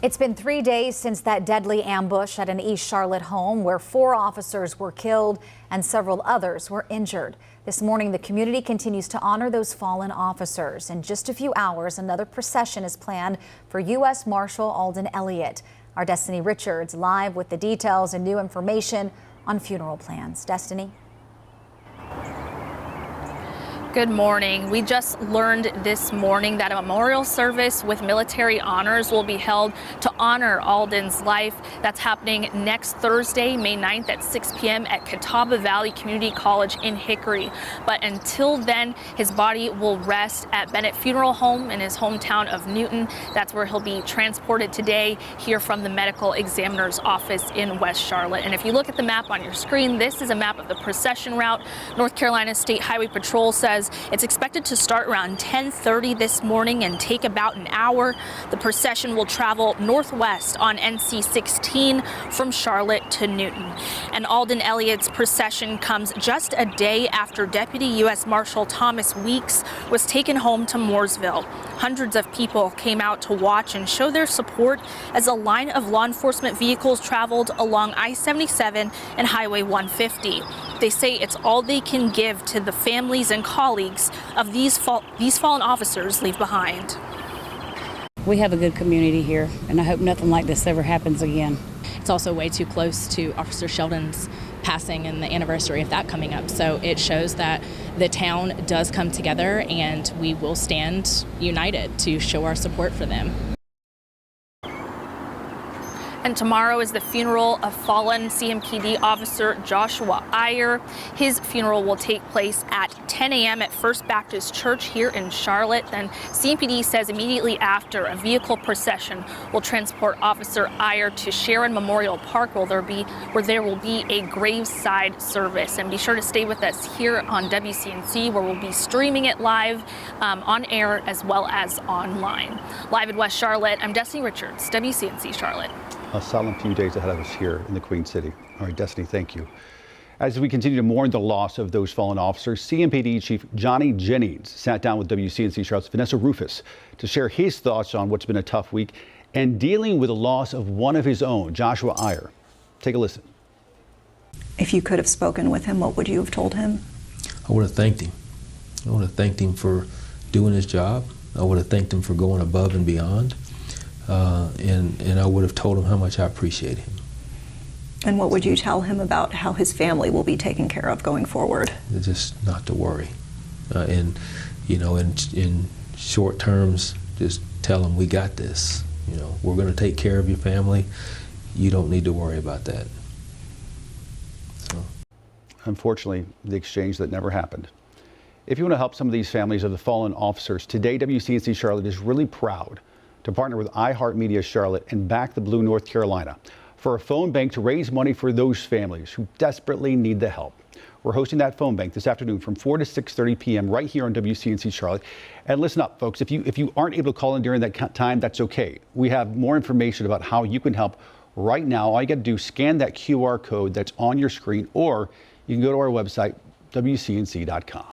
It's been 3 days since that deadly ambush at an East Charlotte home where 4 officers were killed and several others were injured. This morning, the community continues to honor those fallen officers. In just a few hours, another procession is planned for U.S. Marshal Alden Elliott. Our Destiny Richards live with the details and new information on funeral plans. Destiny. Good morning. We just learned this morning that a memorial service with military honors will be held to honor Alden's life. That's happening next Thursday, May 9th at 6 p.m. at Catawba Valley Community College in Hickory. But until then, his body will rest at Bennett Funeral Home in his hometown of Newton. That's where he'll be transported today here from the medical examiner's office in West Charlotte. And if you look at the map on your screen, this is a map of the procession route. North Carolina State Highway Patrol says it's expected to start around 10:30 this morning and take about an hour. The procession will travel northwest on NC 16 from Charlotte to Newton. And Alden Elliott's procession comes just a day after Deputy U.S. Marshal Thomas Weeks was taken home to Mooresville. Hundreds of people came out to watch and show their support as a line of law enforcement vehicles traveled along I-77 and Highway 150. They say it's all they can give to the families and colleagues of these fallen officers leave behind. We have a good community here, and I hope nothing like this ever happens again. It's also way too close to Officer Sheldon's passing and the anniversary of that coming up. So it shows that the town does come together and we will stand united to show our support for them. And tomorrow is the funeral of fallen CMPD officer Joshua Iyer. His funeral will take place at 10 a.m. at First Baptist Church here in Charlotte. And CMPD says immediately after, a vehicle procession will transport Officer Iyer to Sharon Memorial Park, where there will be a graveside service. And be sure to stay with us here on WCNC, where we'll be streaming it live on air as well as online. Live in West Charlotte, I'm Destiny Richards, WCNC Charlotte. A solemn few days ahead of us here in the Queen City. All right, Destiny, thank you. As we continue to mourn the loss of those fallen officers, CMPD Chief Johnny Jennings sat down with WCNC Charlotte's Vanessa Rufus to share his thoughts on what's been a tough week and dealing with the loss of one of his own, Joshua Iyer. Take a listen. If you could have spoken with him, what would you have told him? I would have thanked him. I would have thanked him for doing his job. I would have thanked him for going above and beyond. And I would have told him how much I appreciate him. And what would you tell him about how his family will be taken care of going forward? Just not to worry. And, you know, in short terms, just tell him we got this. You know, we're going to take care of your family. You don't need to worry about that. So. Unfortunately, the exchange that never happened. If you want to help some of these families of the fallen officers, today WCNC Charlotte is really proud to partner with iHeartMedia Charlotte and Back the Blue North Carolina for a phone bank to raise money for those families who desperately need the help. We're hosting that phone bank this afternoon from 4 to 6:30 p.m. right here on WCNC Charlotte. And listen up, folks, if you aren't able to call in during that time, that's okay. We have more information about how you can help right now. All you got to do is scan that QR code that's on your screen, or you can go to our website, WCNC.com.